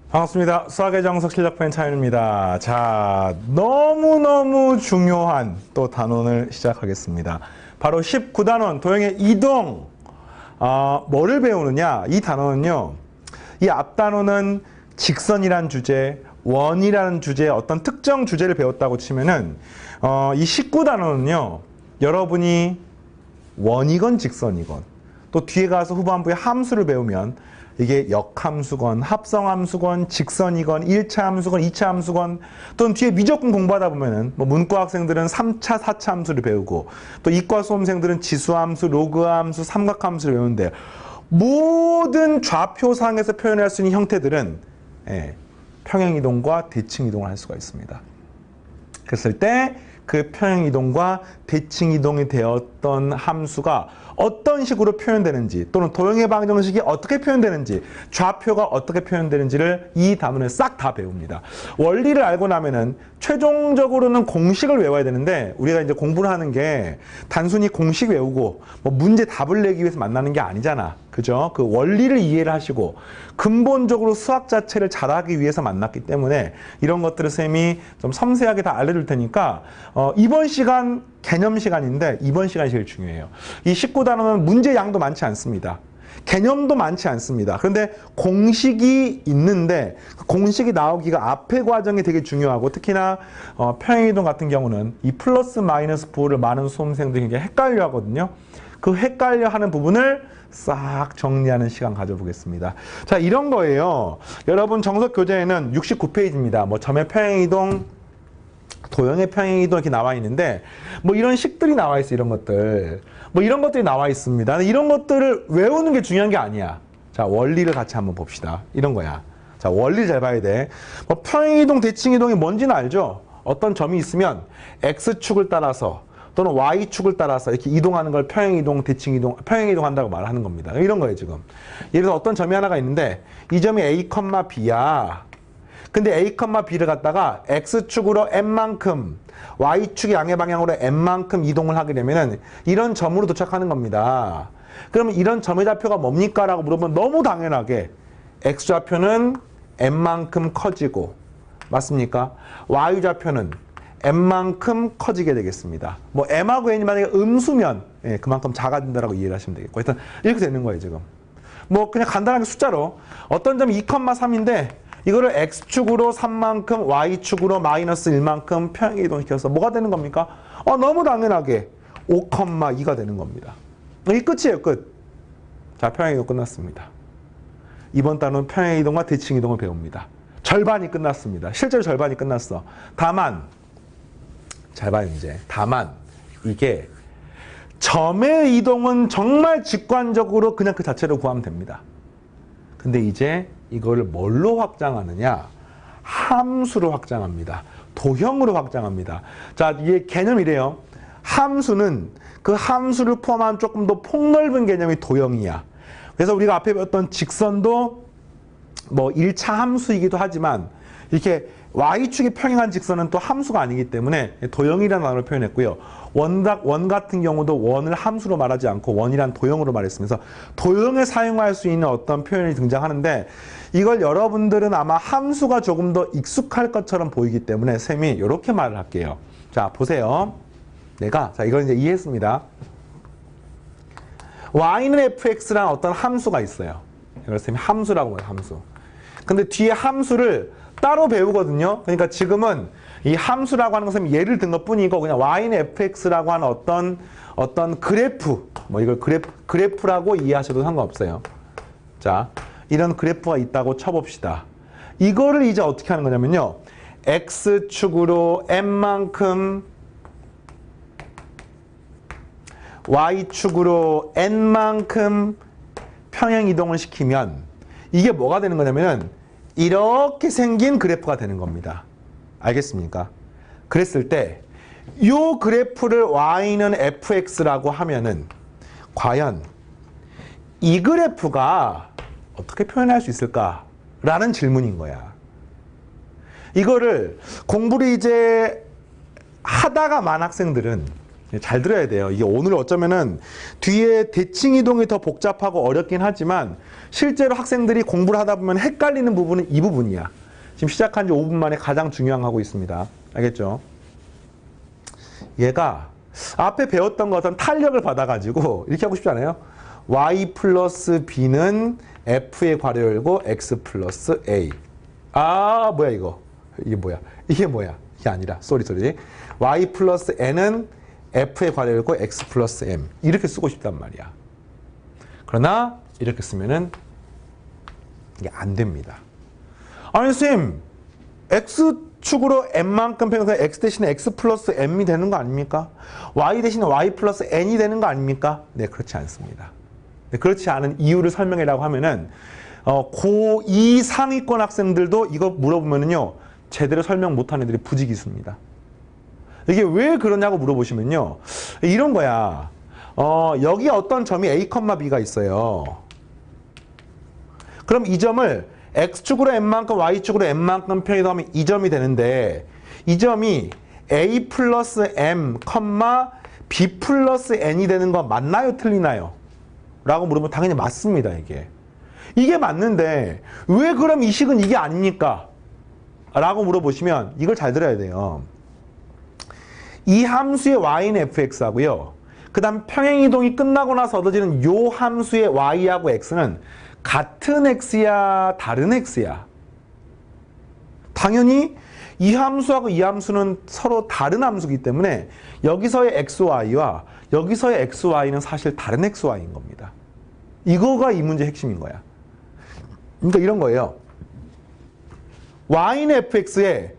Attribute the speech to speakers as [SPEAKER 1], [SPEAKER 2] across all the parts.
[SPEAKER 1] 반갑습니다. 수학의 정석 실력편 차윤입니다. 자, 너무너무 중요한 또 단원을 시작하겠습니다. 바로 19단원 도형의 이동. 뭐를 배우느냐? 이 단원은요. 이 앞단원은 직선이란 주제, 원이라는 주제의 어떤 특정 주제를 배웠다고 치면은 이 19단원은요. 여러분이 원이건 직선이건 또 뒤에 가서 후반부에 함수를 배우면 이게 역함수건, 합성함수건, 직선이건, 1차 함수건, 2차 함수건 또는 뒤에 미적분 공부하다 보면은 뭐 문과 학생들은 3차, 4차 함수를 배우고 또 이과 수험생들은 지수함수, 로그함수, 삼각함수를 배우는데 모든 좌표상에서 표현할 수 있는 형태들은 평행이동과 대칭이동을 할 수가 있습니다. 그랬을 때 그 평행이동과 대칭이동이 되었던 함수가 어떤 식으로 표현되는지 또는 도형의 방정식이 어떻게 표현되는지 좌표가 어떻게 표현되는지를 이 단원에 싹 다 배웁니다. 원리를 알고 나면은 최종적으로는 공식을 외워야 되는데 우리가 이제 공부를 하는 게 단순히 공식 외우고 뭐 문제 답을 내기 위해서 만나는 게 아니잖아. 그죠? 그 원리를 이해를 하시고 근본적으로 수학 자체를 잘하기 위해서 만났기 때문에 이런 것들을 쌤이 좀 섬세하게 다 알려줄 테니까 이번 시간 개념 시간인데 이번 시간이 제일 중요해요. 이 19단원은 문제 양도 많지 않습니다. 개념도 많지 않습니다. 그런데 공식이 있는데 공식이 나오기가 앞의 과정이 되게 중요하고 특히나 평행이동 같은 경우는 이 플러스 마이너스 부호를 많은 수험생들이 굉장히 헷갈려 하거든요. 그 헷갈려 하는 부분을 싹 정리하는 시간 가져보겠습니다. 자, 이런 거예요. 여러분 정석 교재에는 69페이지입니다. 뭐 점의 평행이동, 도형의 평행이동 이렇게 나와 있는데 뭐 이런 식들이 나와 있어. 이런 것들. 뭐 이런 것들이 나와 있습니다. 이런 것들을 외우는 게 중요한 게 아니야. 자, 원리를 같이 한번 봅시다. 이런 거야. 자, 원리 잘 봐야 돼. 뭐 평행이동, 대칭이동이 뭔지는 알죠? 어떤 점이 있으면 X축을 따라서 또는 Y축을 따라서 이렇게 이동하는 걸 평행이동, 대칭이동, 평행이동 한다고 말하는 겁니다. 이런 거예요, 지금. 예를 들어 어떤 점이 하나가 있는데 이 점이 A, B야. 근데 A, B를 갖다가 X축으로 N만큼, Y축의 양의 방향으로 N만큼 이동을 하게 되면은 이런 점으로 도착하는 겁니다. 그러면 이런 점의 좌표가 뭡니까? 라고 물어보면 너무 당연하게 X좌표는 N만큼 커지고, 맞습니까? Y좌표는 M만큼 커지게 되겠습니다. 뭐 M하고 N이 만약에 음수면 그만큼 작아진다라고 이해를 하시면 되겠고, 일단 이렇게 되는 거예요, 지금. 뭐 그냥 간단하게 숫자로 어떤 점이 2,3인데 이거를 X축으로 3만큼, Y축으로 마이너스 1만큼 평행이동시켜서 뭐가 되는 겁니까? 너무 당연하게 5,2가 되는 겁니다. 이게 끝이에요, 끝. 자, 평행이동 끝났습니다. 이번 단원 평행이동과 대칭이동을 배웁니다. 절반이 끝났습니다. 실제로 절반이 끝났어. 다만, 잘 봐요, 이제. 다만, 이게 점의 이동은 정말 직관적으로 그냥 그 자체로 구하면 됩니다. 근데 이제 이거를 뭘로 확장하느냐? 함수로 확장합니다. 도형으로 확장합니다. 자, 이게 개념이래요. 함수는 그 함수를 포함한 조금 더 폭넓은 개념이 도형이야. 그래서 우리가 앞에 배웠던 직선도 뭐 1차 함수이기도 하지만 이렇게 Y축이 평행한 직선은 또 함수가 아니기 때문에 도형이라는 단어로 표현했고요. 원 같은 경우도 원을 함수로 말하지 않고 원이란 도형으로 말했으면서 도형에 사용할 수 있는 어떤 표현이 등장하는데 이걸 여러분들은 아마 함수가 조금 더 익숙할 것처럼 보이기 때문에 쌤이 이렇게 말을 할게요. 자, 보세요. 자, 이걸 이제 이해했습니다. Y는 fx라는 어떤 함수가 있어요. 이걸 쌤이 함수라고 해요, 함수. 근데 뒤에 함수를 따로 배우거든요. 그러니까 지금은 이 함수라고 하는 것은 예를 든 것 뿐이고 그냥 y는 fx라고 하는 어떤 그래프, 뭐 이걸 그래프라고 이해하셔도 상관없어요. 자, 이런 그래프가 있다고 쳐봅시다. 이거를 이제 어떻게 하는 거냐면요. x축으로 n만큼 y축으로 n만큼 평행 이동을 시키면 이게 뭐가 되는 거냐면은 이렇게 생긴 그래프가 되는 겁니다. 알겠습니까? 그랬을 때 이 그래프를 y는 fx라고 하면은 과연 이 그래프가 어떻게 표현할 수 있을까라는 질문인 거야. 이거를 공부를 이제 하다가 만 학생들은 잘 들어야 돼요. 이게 오늘 어쩌면은 뒤에 대칭 이동이 더 복잡하고 어렵긴 하지만 실제로 학생들이 공부를 하다 보면 헷갈리는 부분은 이 부분이야. 지금 시작한 지 5분 만에 가장 중요한 거 하고 있습니다. 알겠죠? 얘가 앞에 배웠던 거 어떤 탄력을 받아가지고 이렇게 하고 싶지 않아요? y 플러스 b는 f의 괄호 열고 x 플러스 a. 아, 뭐야 이거? 이게 뭐야? 이게 아니라 쏘리. y 플러스 n은 f의 괄호 열고 x 플러스 m. 이렇게 쓰고 싶단 말이야. 그러나 이렇게 쓰면은 이게 안 됩니다. 아니 선생님, x축으로 m만큼 평해서 x 대신에 x 플러스 m이 되는 거 아닙니까? y 대신에 y 플러스 n이 되는 거 아닙니까? 네, 그렇지 않습니다. 네, 그렇지 않은 이유를 설명해라고 하면은 고2 상위권 학생들도 이거 물어보면은요 제대로 설명 못하는 애들이 부지기수입니다. 이게 왜 그러냐고 물어보시면요 이런 거야. 여기 어떤 점이 a, b가 있어요. 그럼 이 점을 x축으로 n만큼 y축으로 n만큼 평이동하면 이 점이 되는데 이 점이 a 플러스 m, b 플러스 n이 되는 거 맞나요? 틀리나요? 라고 물어보면 당연히 맞습니다. 이게 맞는데 왜 그럼 이 식은 이게 아닙니까? 라고 물어보시면 이걸 잘 들어야 돼요. 이 함수의 y는 fx하고요. 그 다음 평행이동이 끝나고 나서 얻어지는 요 함수의 y하고 x는 같은 x야, 다른 x야? 당연히 이 함수하고 이 함수는 서로 다른 함수이기 때문에 여기서의 xy와 여기서의 xy는 사실 다른 xy인 겁니다. 이거가 이 문제의 핵심인 거야. 그러니까 이런 거예요. y는 fx의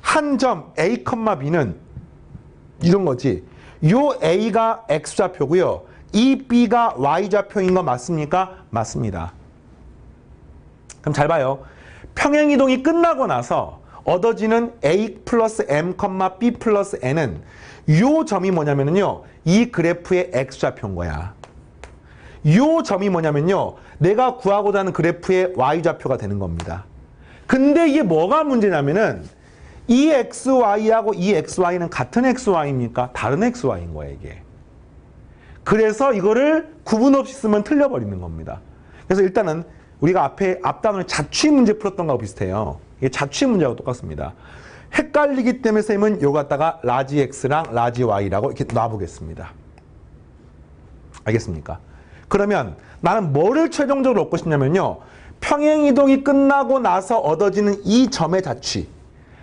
[SPEAKER 1] 한 점 a, b는 이런 거지. 요 a가 x좌표고요. 이 b가 y좌표인 거 맞습니까? 맞습니다. 그럼 잘 봐요. 평행이동이 끝나고 나서 얻어지는 a 플러스 m, b 플러스 n은 요 점이 뭐냐면요. 이 그래프의 x좌표인 거야. 요 점이 뭐냐면요. 내가 구하고자 하는 그래프의 y좌표가 되는 겁니다. 근데 이게 뭐가 문제냐면은 이 xy하고 이 xy는 같은 xy입니까? 다른 xy인 거야, 이게. 그래서 이거를 구분 없이 쓰면 틀려버리는 겁니다. 그래서 일단은 우리가 앞 단원에 자취 문제 풀었던 거하고 비슷해요. 이게 자취 문제하고 똑같습니다. 헷갈리기 때문에 쌤은 요 갖다가 라지 x랑 라지 y라고 이렇게 놔보겠습니다. 알겠습니까? 그러면 나는 뭐를 최종적으로 얻고 싶냐면요. 평행이동이 끝나고 나서 얻어지는 이 점의 자취.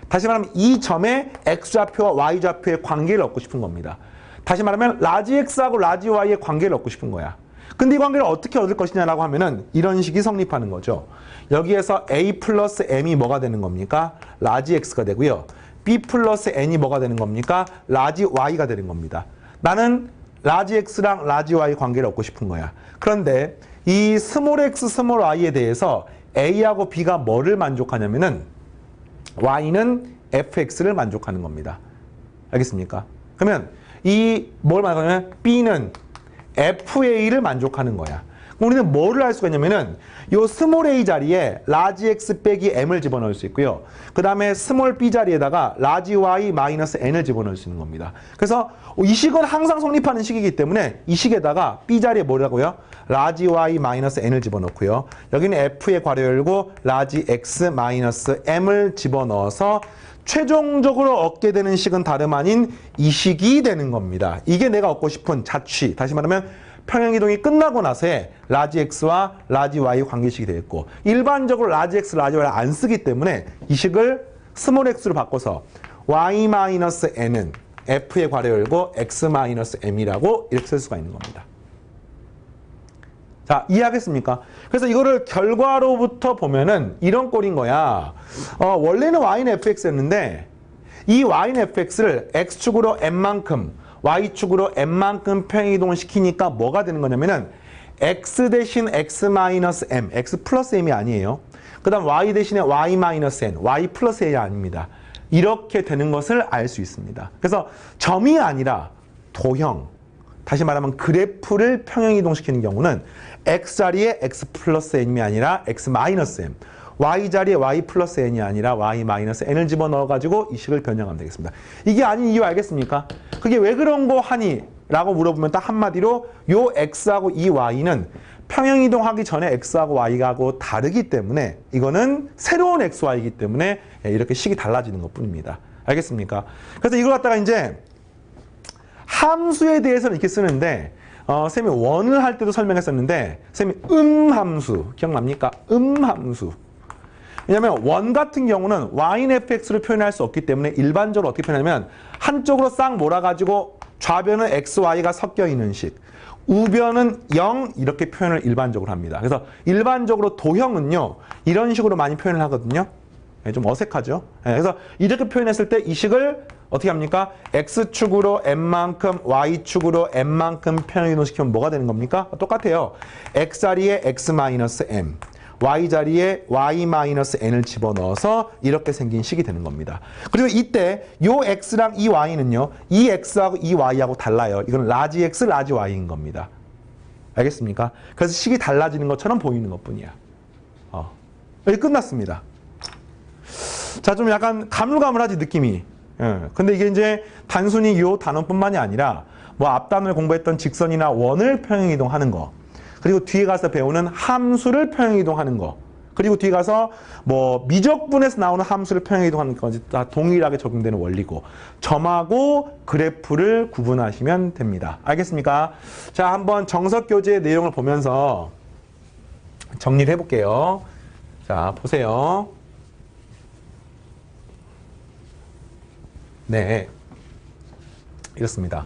[SPEAKER 1] 다시 말하면 이 점의 x좌표와 y좌표의 관계를 얻고 싶은 겁니다. 다시 말하면 라지 x하고 라지 y의 관계를 얻고 싶은 거야. 근데 이 관계를 어떻게 얻을 것이냐라고 하면은 이런 식이 성립하는 거죠. 여기에서 a 플러스 m이 뭐가 되는 겁니까? 라지 x가 되고요. b 플러스 n이 뭐가 되는 겁니까? 라지 y가 되는 겁니다. 나는 라지 x랑 라지 y 관계를 얻고 싶은 거야. 그런데 이 스몰 x, 스몰 y에 대해서 a하고 b가 뭐를 만족하냐면은 y는 fx를 만족하는 겁니다. 알겠습니까? 그러면 이 뭘 말하냐면 b는 fa를 만족하는 거야. 우리는 뭐를 할 수가 있냐면은 요 스몰 a 자리에 라지 x 빼기 m을 집어넣을 수 있고요. 그 다음에 스몰 b 자리에다가 라지 y 마이너스 n을 집어넣을 수 있는 겁니다. 그래서 이 식은 항상 성립하는 식이기 때문에 이 식에다가 b 자리에 뭐라고요? 라지 y 마이너스 n을 집어넣고요. 여기는 f의 괄호 열고 라지 x 마이너스 m을 집어넣어서 최종적으로 얻게 되는 식은 다름 아닌 이 식이 되는 겁니다. 이게 내가 얻고 싶은 자취. 다시 말하면 평행이동이 끝나고 나서의 라지 x와 라지 y 관계식이 되겠고, 일반적으로 라지 x, 라지 y를 안 쓰기 때문에 이 식을 스몰 x로 바꿔서 y-n은 f의 괄호 열고 x-m이라고 이렇게 쓸 수가 있는 겁니다. 자, 이해하겠습니까? 그래서 이거를 결과로부터 보면은 이런 꼴인 거야. 원래는 y는 fx였는데 이 y는 fx를 x축으로 n만큼 y축으로 n만큼 평행이동을 시키니까 뭐가 되는 거냐면은 x 대신 x-m, x 플러스 m이 아니에요. 그 다음 y 대신에 y-n, y 플러스 a이 아닙니다. 이렇게 되는 것을 알 수 있습니다. 그래서 점이 아니라 도형, 다시 말하면 그래프를 평행이동시키는 경우는 x 자리에 x 플러스 m이 아니라 x 마이너스 m y 자리에 y 플러스 n이 아니라 y 마이너스 n을 집어넣어가지고 이 식을 변형하면 되겠습니다. 이게 아닌 이유 알겠습니까? 그게 왜 그런 거 하니? 라고 물어보면 딱 한마디로 요 x하고 이 y는 평행이동하기 전에 x하고 y하고 다르기 때문에 이거는 새로운 xy이기 때문에 이렇게 식이 달라지는 것 뿐입니다. 알겠습니까? 그래서 이걸 갖다가 이제 함수에 대해서는 이렇게 쓰는데 쌤이 원을 할 때도 설명했었는데 쌤이 함수 기억납니까? 함수. 왜냐하면 원 같은 경우는 y는 fx로 표현할 수 없기 때문에 일반적으로 어떻게 표현하냐면 한쪽으로 싹 몰아가지고 좌변은 xy가 섞여 있는 식, 우변은 0 이렇게 표현을 일반적으로 합니다. 그래서 일반적으로 도형은요 이런 식으로 많이 표현을 하거든요. 좀 어색하죠. 그래서 이렇게 표현했을 때 이 식을 어떻게 합니까? x축으로 n만큼 y축으로 n만큼 평행이동시키면 뭐가 되는 겁니까? 똑같아요. x 자리에 x-m y 자리에 y-n을 집어넣어서 이렇게 생긴 식이 되는 겁니다. 그리고 이때 요 x랑 이 y는요. 이 x하고 이 y하고 달라요. 이건 라지 x, 라지 y인 겁니다. 알겠습니까? 그래서 식이 달라지는 것처럼 보이는 것뿐이야. 여기 끝났습니다. 자, 좀 약간 가물가물하지 느낌이. 근데 이게 이제 단순히 요 단원뿐만이 아니라 뭐 앞단을 공부했던 직선이나 원을 평행이동하는 거, 그리고 뒤에 가서 배우는 함수를 평행이동하는 거, 그리고 뒤에 가서 뭐 미적분에서 나오는 함수를 평행이동하는 것까지 다 동일하게 적용되는 원리고, 점하고 그래프를 구분하시면 됩니다. 알겠습니까? 자, 한번 정석교재의 내용을 보면서 정리를 해볼게요. 자, 보세요. 네, 이렇습니다.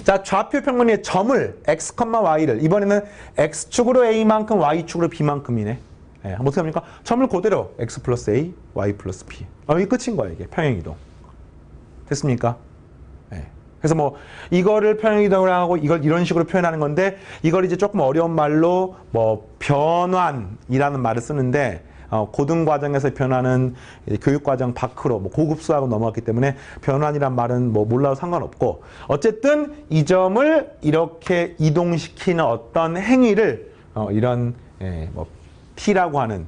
[SPEAKER 1] 자, 좌표 평면의 점을 x, y를 이번에는 x축으로 a만큼 y축으로 b만큼이네. 한번 어떻게 합니까? 점을 그대로 x 플러스 a, y 플러스 b. 이게 끝인 거야, 이게 평행이동. 됐습니까? 그래서 뭐 이거를 평행이동을 하고 이걸 이런 식으로 표현하는 건데, 이걸 이제 조금 어려운 말로 뭐 변환이라는 말을 쓰는데, 고등과정에서 변하는 교육과정 밖으로 뭐 고급 수학으로 넘어갔기 때문에 변환이란 말은 뭐 몰라도 상관없고, 어쨌든 이 점을 이렇게 이동시키는 어떤 행위를 이런 뭐 P라고 하는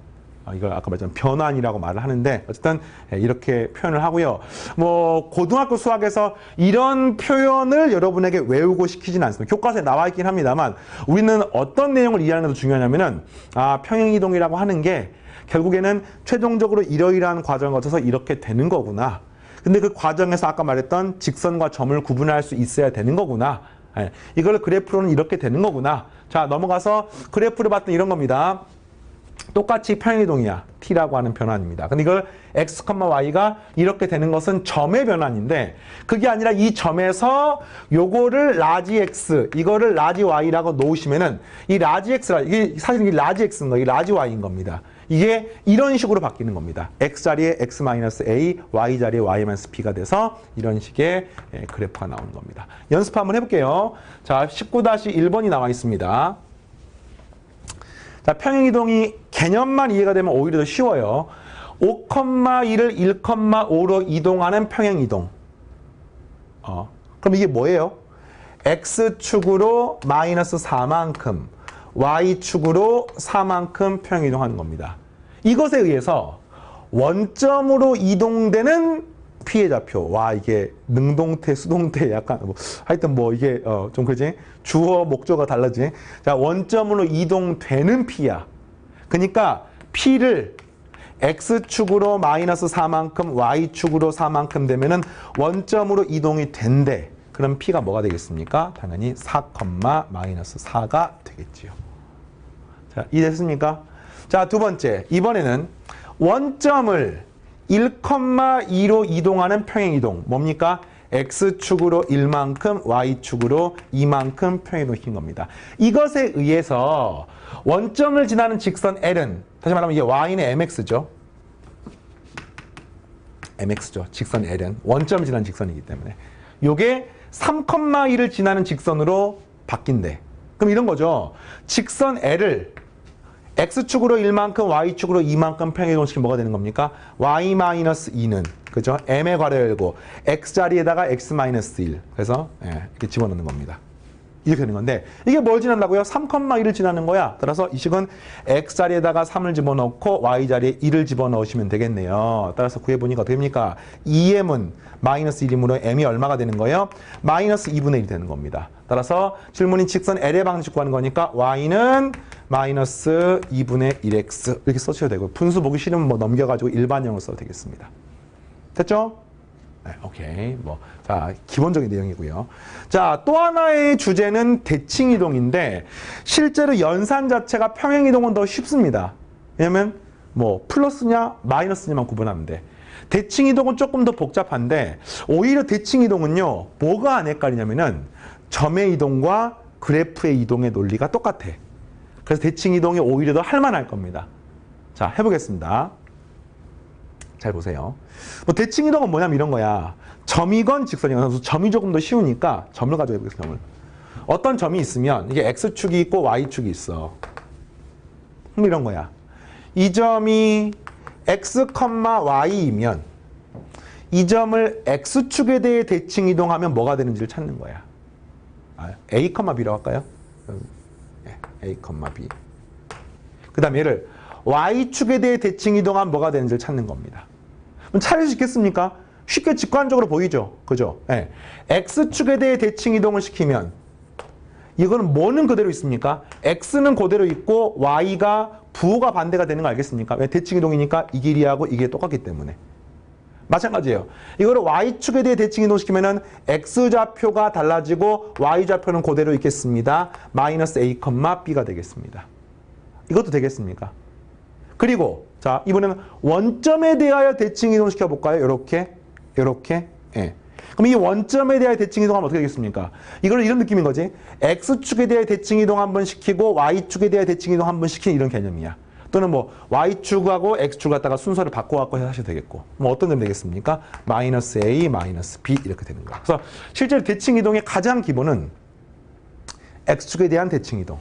[SPEAKER 1] 이걸 아까 말했던 변환이라고 말을 하는데, 어쨌든 이렇게 표현을 하고요. 뭐 고등학교 수학에서 이런 표현을 여러분에게 외우고 시키진 않습니다. 교과서에 나와 있긴 합니다만, 우리는 어떤 내용을 이해하는 게 더 중요하냐면은 평행이동이라고 하는 게 결국에는 최종적으로 이러이러한 과정을 거쳐서 이렇게 되는 거구나. 근데 그 과정에서 아까 말했던 직선과 점을 구분할 수 있어야 되는 거구나. 이걸 그래프로는 이렇게 되는 거구나. 자, 넘어가서 그래프를 봤더니 이런 겁니다. 똑같이 평행이동이야. t라고 하는 변환입니다. 근데 이걸 x, y가 이렇게 되는 것은 점의 변환인데, 그게 아니라 이 점에서 요거를 라지 x, 이거를 라지 y라고 놓으시면은 이 라지 x라, 이게 사실 이 라지 x인 거예요. 이 라지 y인 겁니다. 이게 이런 식으로 바뀌는 겁니다. x 자리에 x-a, y 자리에 y-b가 돼서 이런 식의 그래프가 나오는 겁니다. 연습 한번 해볼게요. 자, 19-1번이 나와 있습니다. 자, 평행이동이 개념만 이해가 되면 오히려 더 쉬워요. 5,2를 1,5로 이동하는 평행이동. 그럼 이게 뭐예요? x축으로 마이너스 4만큼, y축으로 4만큼 평행이동하는 겁니다. 이것에 의해서 원점으로 이동되는 P의 좌표. 와, 이게 능동태, 수동태 약간 하여튼 뭐 이게 좀 그러지? 주어, 목적어가 달라지네. 자, 원점으로 이동되는 P야. 그러니까 P를 X축으로 마이너스 4만큼, Y축으로 4만큼 되면은 원점으로 이동이 된대. 그럼 P가 뭐가 되겠습니까? 당연히 4, 마이너스 4가 되겠지요. 자, 이해됐습니까? 자, 두 번째. 이번에는 원점을 1,2로 이동하는 평행이동. 뭡니까? X축으로 1만큼, Y축으로 2만큼 평행이동시킨 겁니다. 이것에 의해서 원점을 지나는 직선 L은, 다시 말하면 이게 Y는 MX죠. MX죠. 직선 L은. 원점을 지나는 직선이기 때문에. 요게 3,2를 지나는 직선으로 바뀐대. 그럼 이런 거죠. 직선 L을 X축으로 1만큼, Y축으로 2만큼 평행이동시키면 뭐가 되는 겁니까? Y-2는, 그죠? M의 괄호 열고, X 자리에다가 X-1. 그래서, 이렇게 집어넣는 겁니다. 이렇게 되는 건데 이게 뭘 지난다고요? 3,1을 지나는 거야. 따라서 이 식은 x 자리에다가 3을 집어넣고 y 자리에 1을 집어넣으시면 되겠네요. 따라서 구해보니까 어떻게 됩니까? 2m은 마이너스 1이므로 m이 얼마가 되는 거예요? 마이너스 2분의 1이 되는 겁니다. 따라서 질문인 직선 L의 방식 구하는 거니까 y는 마이너스 2분의 1x 이렇게 써주셔도 되고 분수 보기 싫으면 뭐 넘겨가지고 일반형으로 써도 되겠습니다. 됐죠? 네, 오케이. 자, 기본적인 내용이고요. 자, 또 하나의 주제는 대칭이동인데 실제로 연산 자체가 평행이동은 더 쉽습니다. 왜냐면 플러스냐 마이너스냐만 구분하면 돼. 대칭이동은 조금 더 복잡한데 오히려 대칭이동은요. 뭐가 안 헷갈리냐면은 점의 이동과 그래프의 이동의 논리가 똑같아. 그래서 대칭이동이 오히려 더 할만할 겁니다. 자, 해보겠습니다. 잘 보세요. 대칭이동은 뭐냐면 이런 거야. 점이건 직선이건 점이 조금 더 쉬우니까 점을 가지고 해보겠습니다. 점을. 어떤 점이 있으면 이게 x축이 있고 y축이 있어. 이런 거야. 이 점이 x, y이면 이 점을 x축에 대해 대칭이동하면 뭐가 되는지를 찾는 거야. a, b라고 할까요? a, b. 그 다음에 얘를 y축에 대해 대칭이동하면 뭐가 되는지를 찾는 겁니다. 그럼 찾을 수 있겠습니까? 쉽게 직관적으로 보이죠? 그죠? 네. x축에 대해 대칭이동을 시키면 이거는 뭐는 그대로 있습니까? x는 그대로 있고 y가 부호가 반대가 되는 거 알겠습니까? 왜? 대칭이동이니까 이 길이하고 이게 똑같기 때문에. 마찬가지예요. 이거를 y축에 대해 대칭이동 시키면은 x좌표가 달라지고 y좌표는 그대로 있겠습니다. 마이너스 a, b가 되겠습니다. 이것도 되겠습니까? 그리고 자, 이번에는 원점에 대하여 대칭이동 시켜볼까요? 이렇게. 예. 그럼 이 원점에 대하여 대칭이동하면 어떻게 되겠습니까? 이걸 이런 느낌인 거지. x축에 대하여 대칭이동 한번 시키고 y축에 대하여 대칭이동 한번 시키는 이런 개념이야. 또는 y축하고 x축 갖다가 순서를 바꿔갖고 하셔도 되겠고. 어떤 점이 되겠습니까? 마이너스 a, 마이너스 b 이렇게 되는 거야. 그래서 실제로 대칭이동의 가장 기본은 x축에 대한 대칭이동.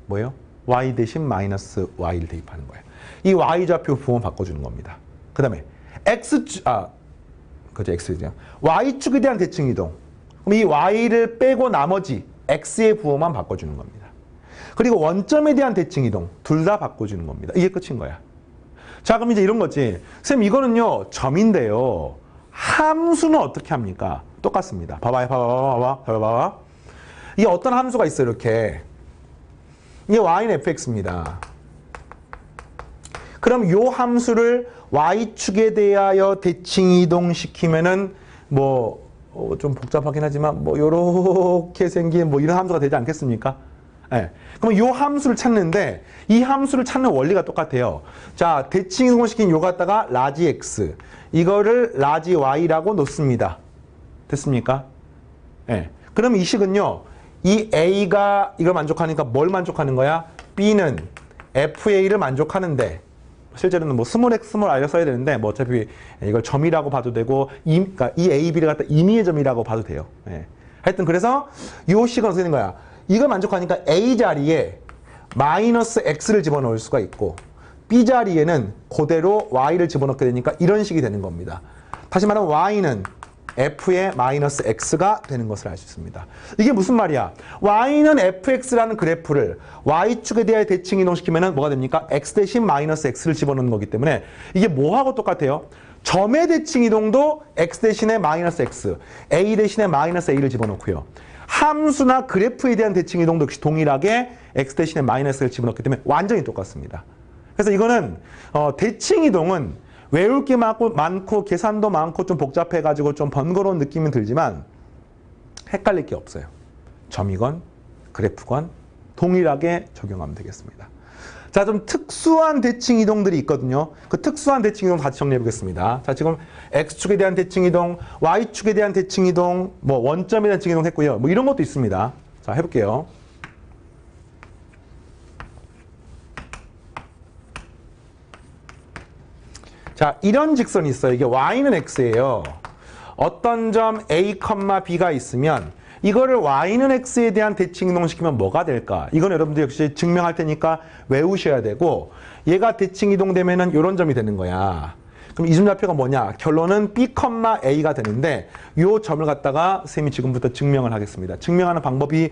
[SPEAKER 1] 뭐예요? y 대신 마이너스 y를 대입하는 거예요. 이 y좌표 부호만 바꿔주는 겁니다. 그 다음에 x죠. y축에 대한 대칭이동. 그럼 이 y를 빼고 나머지 x의 부호만 바꿔주는 겁니다. 그리고 원점에 대한 대칭이동. 둘 다 바꿔주는 겁니다. 이게 끝인 거야. 자, 그럼 이제 이런 거지. 선생님, 이거는요, 점인데요. 함수는 어떻게 합니까? 똑같습니다. 봐봐. 이게 어떤 함수가 있어요, 이렇게. 이게 y는 fx입니다. 그럼 이 함수를 y축에 대하여 대칭이동시키면은 좀 복잡하긴 하지만 요렇게 생긴 이런 함수가 되지 않겠습니까? 네. 그럼 이 함수를 찾는데 이 함수를 찾는 원리가 똑같아요. 자, 대칭이동을 시킨 요 갖다가 라지 x 이거를 라지 y라고 놓습니다. 됐습니까? 네. 그럼 이 식은요. 이 a가 이걸 만족하니까 뭘 만족하는 거야? b는 fa를 만족하는데 실제로는 스몰 x, 스몰 r을 써야 되는데 어차피 이걸 점이라고 봐도 되고 그러니까 이 a, b를 갖다 임의의 점이라고 봐도 돼요. 예. 하여튼 그래서 요 식은 어떻게 되는 거야? 이걸 만족하니까 a 자리에 마이너스 x를 집어넣을 수가 있고 b 자리에는 그대로 y를 집어넣게 되니까 이런 식이 되는 겁니다. 다시 말하면 y는 f의 마이너스 x가 되는 것을 알 수 있습니다. 이게 무슨 말이야? y는 fx라는 그래프를 y축에 대해 대칭이동시키면 뭐가 됩니까? x 대신 마이너스 x를 집어넣는 거기 때문에 이게 뭐하고 똑같아요? 점의 대칭이동도 x 대신에 마이너스 x, a 대신에 마이너스 a를 집어넣고요. 함수나 그래프에 대한 대칭이동도 역시 동일하게 x 대신에 마이너스 x를 집어넣기 때문에 완전히 똑같습니다. 그래서 이거는 대칭이동은 외울 게 많고 계산도 많고 좀 복잡해가지고 좀 번거로운 느낌은 들지만 헷갈릴 게 없어요. 점이건 그래프건 동일하게 적용하면 되겠습니다. 자, 좀 특수한 대칭 이동들이 있거든요. 그 특수한 대칭 이동 같이 정리해 보겠습니다. 자, 지금 x축에 대한 대칭 이동, y축에 대한 대칭 이동, 원점에 대한 대칭 이동 했고요. 이런 것도 있습니다. 자, 해볼게요. 자, 이런 직선이 있어요. 이게 y는 x예요. 어떤 점 a, b가 있으면 이거를 y는 x에 대한 대칭 이동시키면 뭐가 될까? 이건 여러분들 역시 증명할 테니까 외우셔야 되고 얘가 대칭 이동되면은 이런 점이 되는 거야. 그럼 이중좌표가 뭐냐? 결론은 B, A가 되는데 요 점을 갖다가 선생님이 지금부터 증명을 하겠습니다. 증명하는 방법이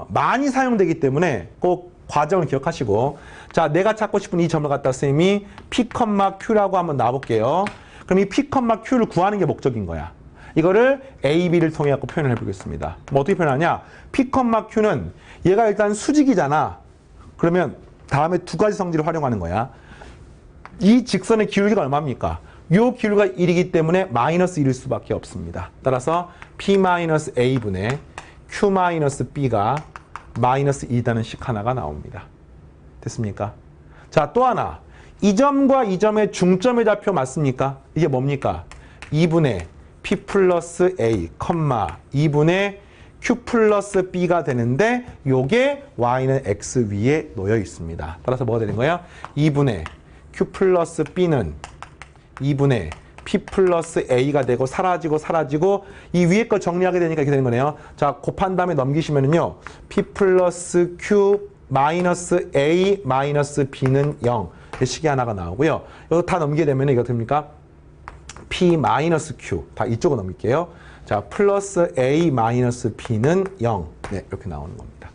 [SPEAKER 1] 많이 사용되기 때문에 꼭 과정을 기억하시고 자, 내가 찾고 싶은 이 점을 갖다 선생님이 P, Q라고 한번 놔볼게요. 그럼 이 P, Q를 구하는 게 목적인 거야. 이거를 A, B를 통해 갖고 표현을 해보겠습니다. 뭐 어떻게 표현하냐? P, Q는 얘가 일단 수직이잖아. 그러면 다음에 두 가지 성질을 활용하는 거야. 이 직선의 기울기가 얼마입니까? 요 기울기가 1이기 때문에 마이너스 1일 수밖에 없습니다. 따라서 P-A분의 Q-B가 마이너스 2다는 식 하나가 나옵니다. 됐습니까? 자, 또 하나. 이 점과 이 점의 중점의 좌표 맞습니까? 이게 뭡니까? 2분의 P 플러스 A, 2분의 Q 플러스 B가 되는데 요게 Y는 X 위에 놓여 있습니다. 따라서 뭐가 되는 거예요? 2분의 Q 플러스 B는 2분의 P 플러스 A가 되고 사라지고 이 위에 거 정리하게 되니까 이렇게 되는 거네요. 자, 곱한 다음에 넘기시면은요. P 플러스 Q 마이너스 A 마이너스 B는 0. 이 식이 하나가 나오고요. 이거 다 넘기게 되면 이거 됩니까? P 마이너스 Q. 다 이쪽으로 넘길게요. 자, 플러스 A 마이너스 B는 0. 네, 이렇게 나오는 겁니다.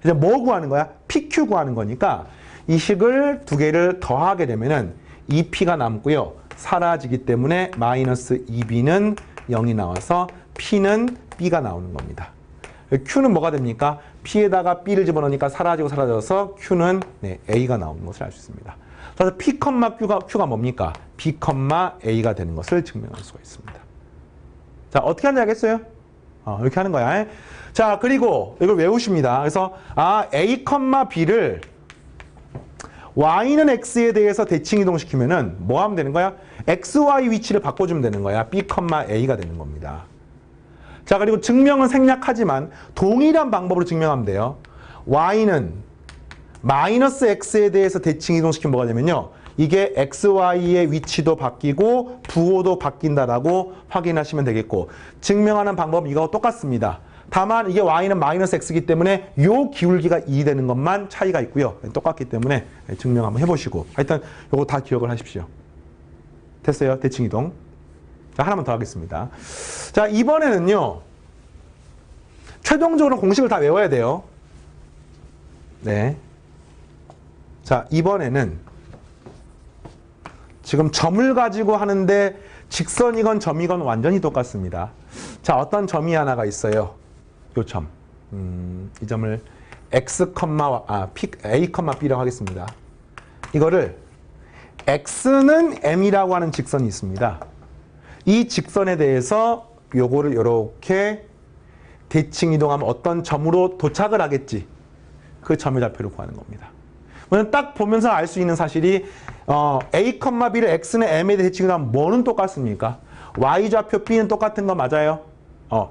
[SPEAKER 1] 이제 뭐 구하는 거야? PQ 구하는 거니까 이 식을 두 개를 더하게 되면은 2P가 남고요. 사라지기 때문에 마이너스 2B는 0이 나와서 P는 B가 나오는 겁니다. Q는 뭐가 됩니까? P에다가 B를 집어넣으니까 사라져서 Q는 네, A가 나오는 것을 알 수 있습니다. 그래서 P, Q가 뭡니까? B, A가 되는 것을 증명할 수가 있습니다. 자, 어떻게 하는지 알겠어요? 이렇게 하는 거야. 자, 그리고 이걸 외우십니다. 그래서 A, B를 Y는 X에 대해서 대칭 이동시키면은 뭐 하면 되는 거야? X, Y 위치를 바꿔주면 되는 거야. B, A가 되는 겁니다. 자, 그리고 증명은 생략하지만 동일한 방법으로 증명하면 돼요. Y는 마이너스 X에 대해서 대칭 이동시키면 뭐가 되면요. 이게 X, Y의 위치도 바뀌고 부호도 바뀐다라고 확인하시면 되겠고 증명하는 방법은 이거와 똑같습니다. 다만 이게 Y는 마이너스 X이기 때문에 요 기울기가 2 되는 것만 차이가 있고요. 똑같기 때문에 증명 한번 해보시고 하여튼 요거 다 기억을 하십시오. 됐어요? 대칭 이동. 자, 하나만 더 하겠습니다. 자, 이번에는요. 최종적으로 공식을 다 외워야 돼요. 네. 자, 이번에는 지금 점을 가지고 하는데 직선이건 점이건 완전히 똑같습니다. 자, 어떤 점이 하나가 있어요. 요 점. 이 점을 X, A, B라고 하겠습니다. 이거를 X는 M이라고 하는 직선이 있습니다. 이 직선에 대해서 요거를 이렇게 대칭 이동하면 어떤 점으로 도착을 하겠지. 그 점의 좌표를 구하는 겁니다. 딱 보면서 알 수 있는 사실이 A, B를 X는 M에 대해 대칭 이동하면 뭐는 똑같습니까? Y 좌표 B는 똑같은 거 맞아요?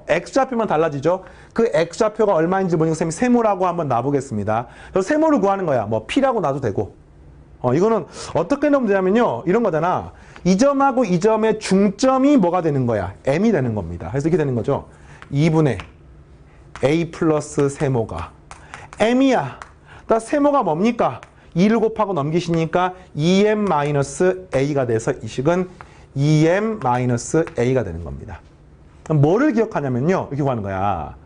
[SPEAKER 1] X 좌표만 달라지죠? 그 X 좌표가 얼마인지 모르니까 쌤이 세모라고 한번 놔보겠습니다. 그래서 세모를 구하는 거야. 뭐 P라고 놔도 되고. 이거는 어떻게 넣으면 되냐면요. 이런 거잖아. 이 점하고 이 점의 중점이 뭐가 되는 거야? M이 되는 겁니다. 그래서 이렇게 되는 거죠. 2분의 A 플러스 세모가 M이야. 세모가 뭡니까? 2를 곱하고 넘기시니까 2M-A가 돼서 이 식은 2M-A가 되는 겁니다. 뭐를 기억하냐면요. 이렇게 구하는 거야.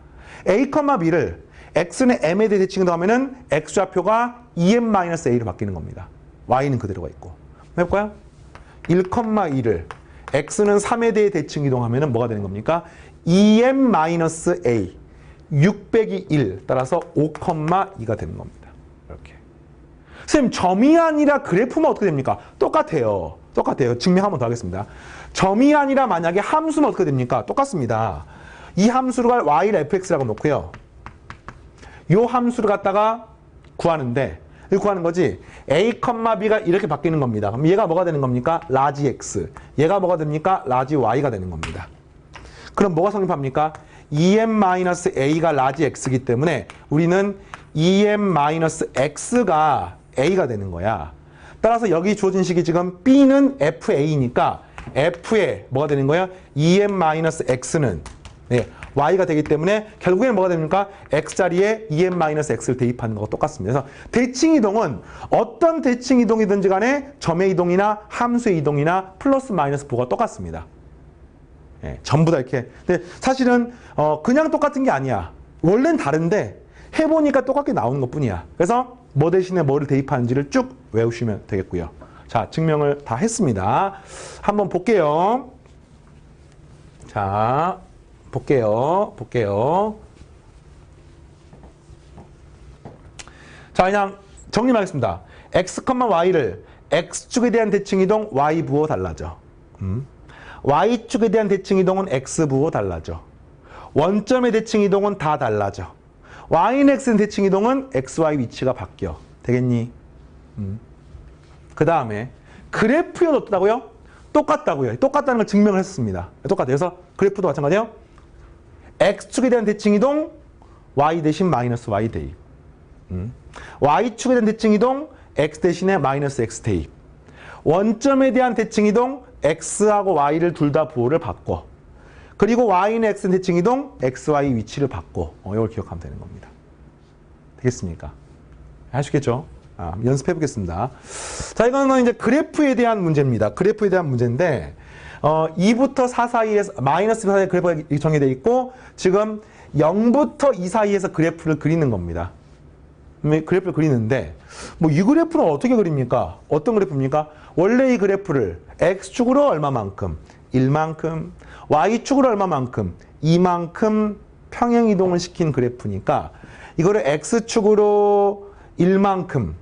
[SPEAKER 1] A, B를 X는 M에 대해 대칭 하면은 X좌표가 2M-A로 바뀌는 겁니다. Y는 그대로가 있고. 해볼까요? 1,2를 X는 3에 대해 대칭 이동하면은 뭐가 되는 겁니까? 2M-A 6 빼기 1 따라서 5,2가 되는 겁니다. 이렇게. 선생님, 점이 아니라 그래프면 어떻게 됩니까? 똑같아요. 증명 한번 더 하겠습니다. 점이 아니라 만약에 함수는 어떻게 됩니까? 똑같습니다. 이 함수를 y를 fx라고 놓고요. 이 함수를 갖다가 구하는데 이렇게 구하는 거지. a, b가 이렇게 바뀌는 겁니다. 그럼 얘가 뭐가 되는 겁니까? 라지 x. 얘가 뭐가 됩니까? 라지 y가 되는 겁니다. 그럼 뭐가 성립합니까? 2m-a가 라지 x이기 때문에 우리는 2m-x가 a가 되는 거야. 따라서 여기 주어진 식이 지금 b는 fa니까 f에 뭐가 되는 거야? 2m-x는 네, y가 되기 때문에 결국에는 뭐가 됩니까? x자리에 EM-x를 대입하는 거와 똑같습니다. 그래서 대칭 이동은 어떤 대칭 이동이든지 간에 점의 이동이나 함수의 이동이나 플러스 마이너스 부호가 똑같습니다. 예, 전부 다 이렇게. 근데 사실은 그냥 똑같은 게 아니야. 원래는 다른데 해보니까 똑같게 나오는 것뿐이야. 그래서 뭐 대신에 뭐를 대입하는지를 쭉 외우시면 되겠고요. 자, 증명을 다 했습니다. 한번 볼게요. 자, 볼게요. 자, 그냥 정리하겠습니다. x, y를 x축에 대한 대칭 이동 y 부호 달라져. y축에 대한 대칭 이동은 x 부호 달라져. 원점의 대칭 이동은 다 달라져. y는 x의 대칭 이동은 x, y 위치가 바뀌어. 되겠니? 그 다음에 그래프여도 어떻다고요? 똑같다고요. 똑같다는 걸 증명을 했습니다. 똑같아요. 그래서 그래프도 마찬가지예요. x축에 대한 대칭 이동 y 대신 마이너스 y 대입. y축에 대한 대칭 이동 x 대신에 마이너스 x 대입. 원점에 대한 대칭 이동 x하고 y를 둘 다 부호를 바꿔. 그리고 y는 x의 대칭 이동 x, y 위치를 바꿔. 이걸 기억하면 되는 겁니다. 되겠습니까? 하시겠죠? 연습해 보겠습니다. 자, 이거는 이제 그래프에 대한 문제입니다. 그래프에 대한 문제인데 2부터 4 사이에서 마이너스 4 사이에 그래프가 정해져 있고 지금 0부터 2 사이에서 그래프를 그리는 겁니다. 그래프를 그리는데 뭐 이 그래프는 어떻게 그립니까? 어떤 그래프입니까? 원래 이 그래프를 x축으로 얼마만큼? 1만큼, y축으로 얼마만큼? 2만큼 평행 이동을 시킨 그래프니까 이거를 x축으로 1만큼,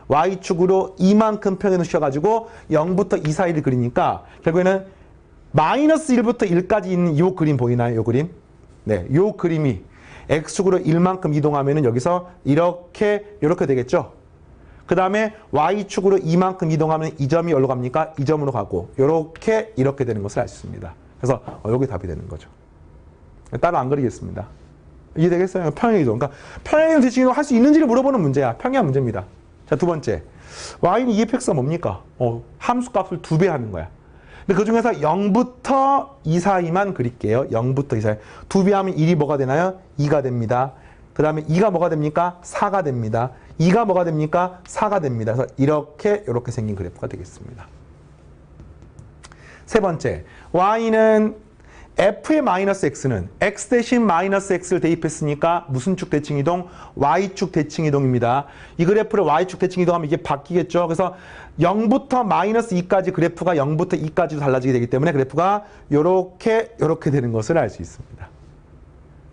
[SPEAKER 1] y축으로 2만큼 평행을 시켜가지고 0부터 2 사이를 그리니까 결국에는 마이너스 1부터 1까지 있는 이 그림 보이나요? 이 그림? 네, 이 그림이 x축으로 1만큼 이동하면은 여기서 이렇게 되겠죠? 그 다음에 y축으로 2만큼 이동하면 이 점이 어디로 갑니까? 이 점으로 가고 이렇게 되는 것을 알 수 있습니다. 그래서 여기 답이 되는 거죠. 따로 안 그리겠습니다. 이해되겠어요? 평행 이동. 그러니까 평행 이동 대칭 이동 할 수 있는지를 물어보는 문제야. 평행 문제입니다. 자, 두 번째. y는 EFX가 뭡니까? 함수 값을 2배 하는 거야. 근데 그 중에서 0부터 2 사이만 그릴게요. 0부터 2 사이. 2배 하면 1이 뭐가 되나요? 2가 됩니다. 그 다음에 2가 뭐가 됩니까? 4가 됩니다. 2가 뭐가 됩니까? 4가 됩니다. 그래서 이렇게 생긴 그래프가 되겠습니다. 세 번째, y는 f의 마이너스 x는 x 대신 마이너스 x를 대입했으니까 무슨 축 대칭 이동? y축 대칭 이동입니다. 이 그래프를 y축 대칭 이동하면 이게 바뀌겠죠. 그래서 0부터 마이너스 2까지 그래프가 0부터 2까지도 달라지게 되기 때문에 그래프가 이렇게 되는 것을 알 수 있습니다.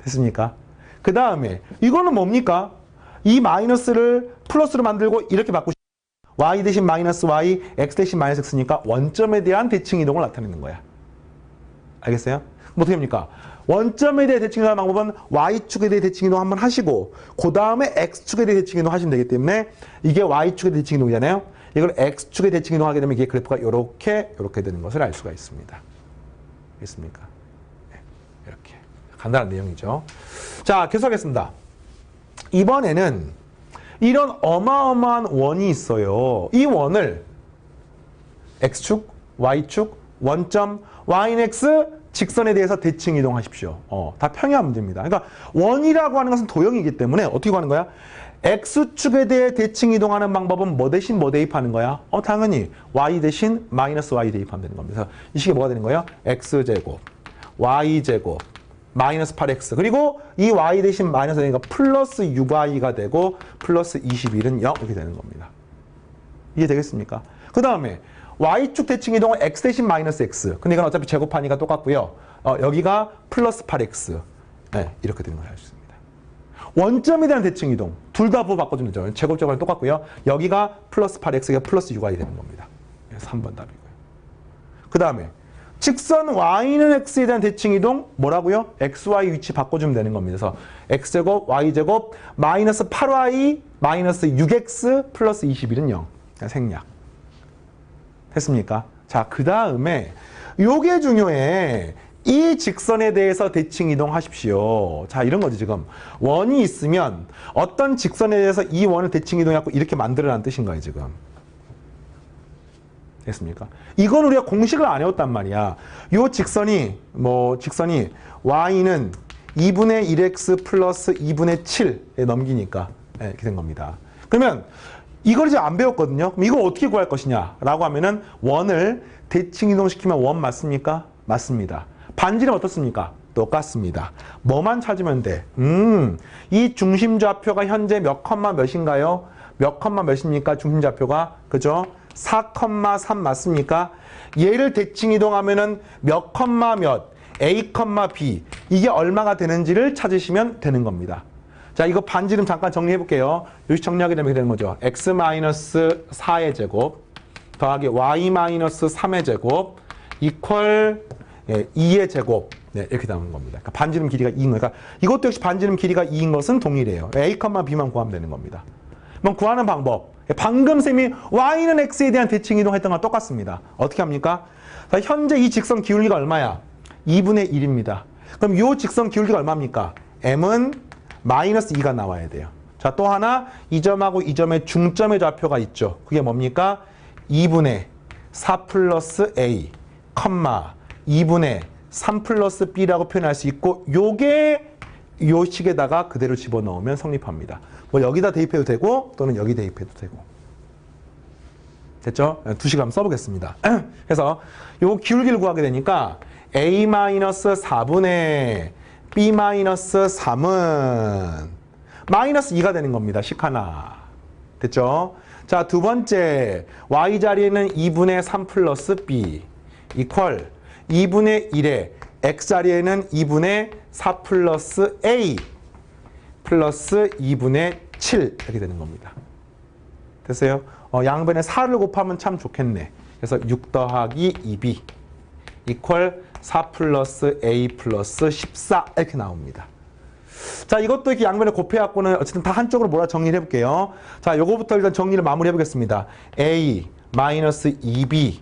[SPEAKER 1] 됐습니까? 그 다음에 이거는 뭡니까? 이 마이너스를 플러스로 만들고 이렇게 바꾸시면 y 대신 마이너스 y, x 대신 마이너스 x니까 원점에 대한 대칭 이동을 나타내는 거야. 알겠어요? 뭐 어떻게 합니까? 원점에 대해 대칭 이동하는 방법은 y축에 대해 대칭 이동 한번 하시고 그 다음에 x축에 대해 대칭 이동 하시면 되기 때문에 이게 y축에 대해 대칭 이동이잖아요. 이걸 x축에 대해 대칭 이동하게 되면 이게 그래프가 이렇게 되는 것을 알 수가 있습니다. 알겠습니까? 네, 이렇게 간단한 내용이죠. 자, 계속하겠습니다. 이번에는 이런 어마어마한 원이 있어요. 이 원을 x축, y축, 원점, y는 x, 직선에 대해서 대칭 이동하십시오. 다 평행한 문제입니다. 그러니까 원이라고 하는 것은 도형이기 때문에 어떻게 하는 거야? x축에 대해 대칭 이동하는 방법은 뭐 대신 뭐 대입하는 거야? 당연히 y 대신 마이너스 y 대입하면 되는 겁니다. 그래서 이 식이 뭐가 되는 거예요? x제곱, y제곱, 마이너스 8x 그리고 이 y 대신 마이너스 되니까 플러스 6y가 되고 플러스 21은 0 이렇게 되는 겁니다. 이해되겠습니까? 그 다음에 y축 대칭 이동은 x 대신 마이너스 x. 근데 이건 어차피 제곱하니까 똑같고요. 여기가 플러스 8x. 네, 이렇게 되는 걸 알 수 있습니다. 원점에 대한 대칭 이동. 둘 다 부호 바꿔주면 되죠. 제곱제곱은 똑같고요. 여기가 플러스 8x가 플러스 6y 되는 겁니다. 그래서 3번 답이고요. 그 다음에 직선 y는 x에 대한 대칭 이동 뭐라고요? x, y 위치 바꿔주면 되는 겁니다. 그래서 x제곱, y제곱, 마이너스 8y, 마이너스 6x, 플러스 21은 0. 생략. 됐습니까? 자, 그 다음에 요게 중요해. 이 직선에 대해서 대칭 이동하십시오. 자, 이런 거지 지금. 원이 있으면 어떤 직선에 대해서 이 원을 대칭 이동해갖고 이렇게 만들어라는 뜻인 거예요 지금. 됐습니까? 이건 우리가 공식을 안 해왔단 말이야. 요 직선이 y는 2분의 1x 플러스 2분의 7에 넘기니까 이렇게 된 겁니다. 그러면 이걸 이제 안 배웠거든요. 그럼 이걸 어떻게 구할 것이냐 라고 하면은 원을 대칭 이동시키면 원 맞습니까? 맞습니다. 반지름 어떻습니까? 똑같습니다. 뭐만 찾으면 돼? 이 중심좌표가 현재 몇 컴마 몇인가요? 몇 컴마 몇입니까? 중심좌표가. 그죠? 4,3 맞습니까? 얘를 대칭 이동하면은 몇 컴마 몇, A, B 이게 얼마가 되는지를 찾으시면 되는 겁니다. 자, 이거 반지름 잠깐 정리해 볼게요. 여기 정리하게 되면 이렇게 되는 거죠. x-4의 제곱 더하기 y-3의 제곱 이퀄 2의 제곱 네, 이렇게 나오는 겁니다. 그러니까 반지름 길이가 2인 거니까 이것도 역시 반지름 길이가 2인 것은 동일해요. A, B만 구하면 되는 겁니다. 그럼 구하는 방법. 방금 쌤이 y는 x에 대한 대칭 이동했던 거랑 똑같습니다. 어떻게 합니까? 자, 현재 이 직선 기울기가 얼마야? 2분의 1입니다. 그럼 이 직선 기울기가 얼마입니까? m은 마이너스 2가 나와야 돼요. 자, 또 하나 이 점하고 이 점의 중점의 좌표가 있죠. 그게 뭡니까? 2분의 4 플러스 a, 2분의 3 플러스 b라고 표현할 수 있고 요게 요 식에다가 그대로 집어넣으면 성립합니다. 뭐 여기다 대입해도 되고 또는 여기 대입해도 되고. 됐죠? 두 식 한번 써보겠습니다. 그래서 요 기울기를 구하게 되니까 a-4분의 b-3은 마이너스 2가 되는 겁니다. 식 하나. 됐죠? 자, 두 번째 y 자리에는 2분의 3 플러스 b 이퀄 2분의 1에 x 자리에는 2분의 4 플러스 a 플러스 2분의 7 이렇게 되는 겁니다. 됐어요? 양변에 4를 곱하면 참 좋겠네. 그래서 6 더하기 2b 이퀄 4 플러스 a 플러스 14 이렇게 나옵니다. 자, 이것도 이렇게 양변에 곱해갖고는 어쨌든 다 한쪽으로 몰아 정리를 해볼게요. 자, 요거부터 일단 정리를 마무리 해보겠습니다. a 마이너스 2b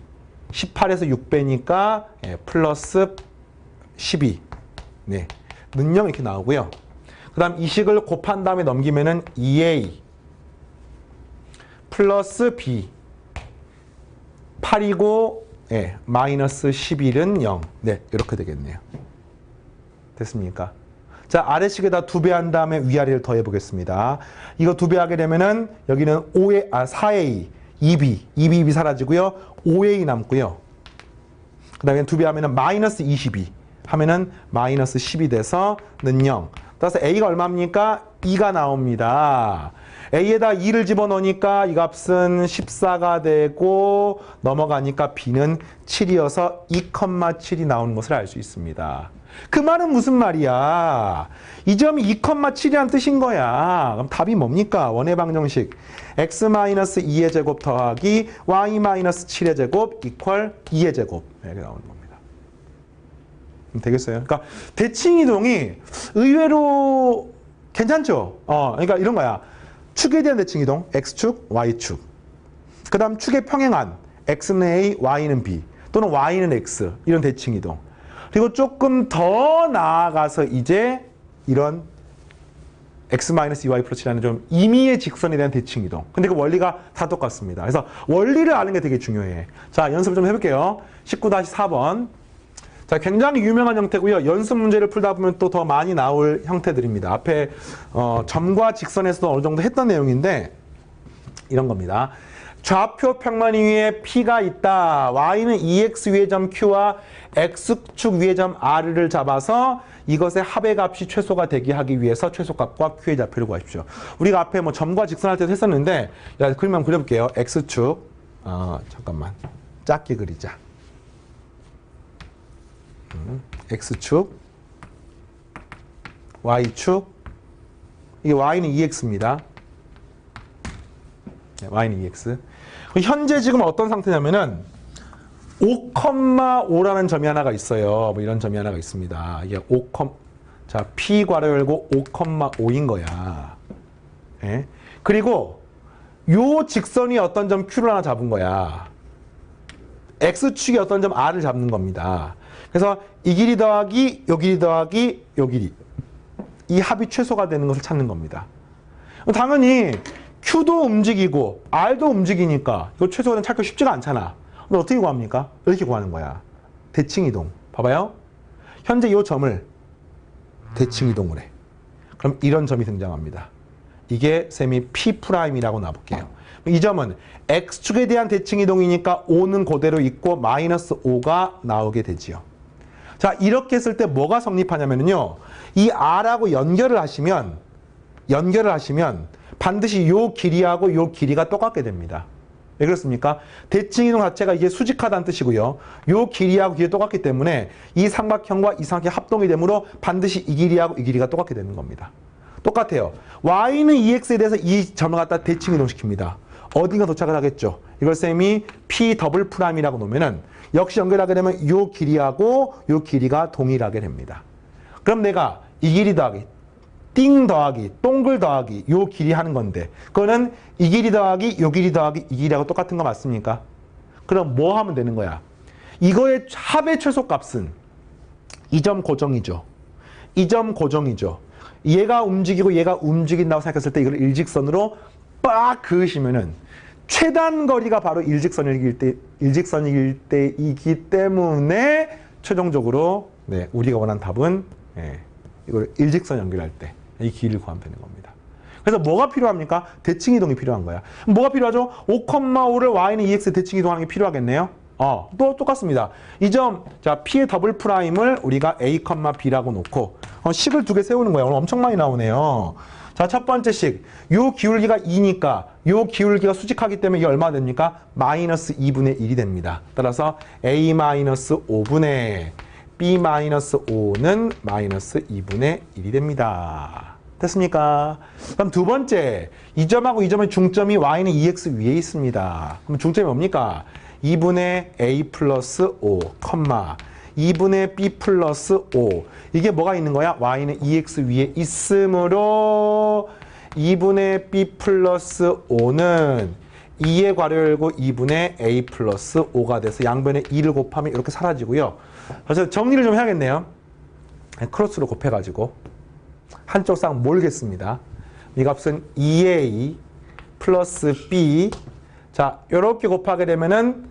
[SPEAKER 1] 18에서 6배니까 플러스 12 네, 는영 이렇게 나오고요. 그 다음 이 식을 곱한 다음에 넘기면은 2a 플러스 b 8이고 마이너스 11은 0 네, 이렇게 되겠네요. 됐습니까? 자, 아래식에다 2배 한 다음에 위아래를 더해 보겠습니다. 이거 2배 하게 되면은 여기는 4a 2b 사라지고요. 5a 남고요. 그 다음에 2배 하면은 마이너스 22 하면은 마이너스 10이 돼서 는 0. 따라서 a가 얼마입니까? 2가 나옵니다. a에다 2를 집어넣으니까 이 값은 14가 되고 넘어가니까 b는 7이어서 2,7이 나오는 것을 알 수 있습니다. 그 말은 무슨 말이야? 이 점이 2,7이란 뜻인 거야. 그럼 답이 뭡니까? 원의 방정식 x-2의 제곱 더하기 y-7의 제곱 이퀄 2의 제곱 이렇게 나오는 겁니다. 되겠어요? 그러니까 대칭 이동이 의외로 괜찮죠? 그러니까 이런 거야. 축에 대한 대칭 이동 x축, y축. 그 다음 축의 평행한 x는 a, y는 b 또는 y는 x 이런 대칭 이동. 그리고 조금 더 나아가서 이제 이런 x-2y 플러스 7이라는 좀 임의의 직선에 대한 대칭 이동. 근데 그 원리가 다 똑같습니다. 그래서 원리를 아는 게 되게 중요해. 자, 연습을 좀 해볼게요. 19-4번. 자, 굉장히 유명한 형태고요. 연습 문제를 풀다 보면 또 더 많이 나올 형태들입니다. 앞에 점과 직선에서도 어느 정도 했던 내용인데 이런 겁니다. 좌표 평면 위에 P가 있다. Y는 2x 위의 점 Q와 X축 위의 점 R을 잡아서 이것의 합의 값이 최소가 되게 하기 위해서 최소값과 Q의 좌표를 구하십시오. 우리가 앞에 뭐 점과 직선 할 때도 했었는데 그림 한번 그려볼게요. X축 잠깐만 작게 그리자. X축 Y축 이게 Y는 2X입니다. Y는 2X. 현재 지금 어떤 상태냐면은 5,5라는 점이 하나가 있어요. 뭐 이런 점이 하나가 있습니다. 이게 5, 자, P 괄호 열고 5,5인 거야. 예? 그리고 요 직선이 어떤 점 Q를 하나 잡은 거야. X축이 어떤 점 R을 잡는 겁니다. 그래서 이 길이 더하기 요 길이 더하기 요 길이 이 합이 최소가 되는 것을 찾는 겁니다. 당연히 Q도 움직이고 R도 움직이니까 이거 최소가 찾기 쉽지가 않잖아. 근데 어떻게 구합니까? 이렇게 구하는 거야. 대칭 이동. 봐봐요. 현재 이 점을 대칭 이동을 해. 그럼 이런 점이 등장합니다. 이게 셈이 P'이라고 놔볼게요. 이 점은 X축에 대한 대칭 이동이니까 O는 그대로 있고 마이너스 5가 나오게 되지요. 자, 이렇게 했을 때 뭐가 성립하냐면요. 이 R하고 연결을 하시면 반드시 요 길이하고 요 길이가 똑같게 됩니다. 왜 그렇습니까? 대칭 이동 자체가 이게 수직하다는 뜻이고요. 요 길이하고 길이 똑같기 때문에 이 삼각형과 이 삼각형이 합동이 되므로 반드시 이 길이하고 이 길이가 똑같게 되는 겁니다. 똑같아요. y는 2x에 대해서 이 점을 갖다 대칭 이동시킵니다. 어딘가 도착을 하겠죠. 이걸 쌤이 p 더블 프라임이라고 놓으면은 역시 연결하게 되면 요 길이하고 요 길이가 동일하게 됩니다. 그럼 내가 이 길이 더하기 띵 더하기 동글 더하기 요 길이 하는 건데 그거는 이 길이 더하기 요 길이 더하기 이 길이하고 똑같은 거 맞습니까? 그럼 뭐 하면 되는 거야? 이거의 합의 최소값은 이 점 고정이죠. 이 점 고정이죠. 얘가 움직이고 얘가 움직인다고 생각했을 때 이걸 일직선으로 빡 그으시면은 최단 거리가 바로 일직선일 때이기 때문에 최종적으로 네, 우리가 원하는 답은 이걸 일직선 연결할 때 이 길이를 구하면 되는 겁니다. 그래서 뭐가 필요합니까? 대칭 이동이 필요한 거야. 뭐가 필요하죠? 5,5를 y는 2x 대칭 이동하는 게 필요하겠네요. 또 똑같습니다. 이 점, 자, p의 더블 프라임을 우리가 a, b라고 놓고 식을 두 개 세우는 거예요. 오늘 엄청 많이 나오네요. 자, 첫 번째 식. 요 기울기가 2니까 요 기울기가 수직하기 때문에 이게 얼마 됩니까? 마이너스 2분의 1이 됩니다. 따라서 a 마이너스 5분의 b 마이너스 5는 마이너스 2분의 1이 됩니다. 됐습니까? 그럼 두 번째. 이 점하고 이 점의 중점이 y는 2x 위에 있습니다. 그럼 중점이 뭡니까? 2분의 a 플러스 5, 2분의 b 플러스 5. 이게 뭐가 있는 거야? y는 2x 위에 있으므로 2분의 b 플러스 5는 2의 괄호 열고 2분의 a 플러스 5가 돼서 양변에 2를 곱하면 이렇게 사라지고요. 그래서 정리를 좀 해야겠네요. 크로스로 곱해가지고 한쪽 쌍 몰겠습니다. 이 값은 2a 플러스 b. 자, 이렇게 곱하게 되면은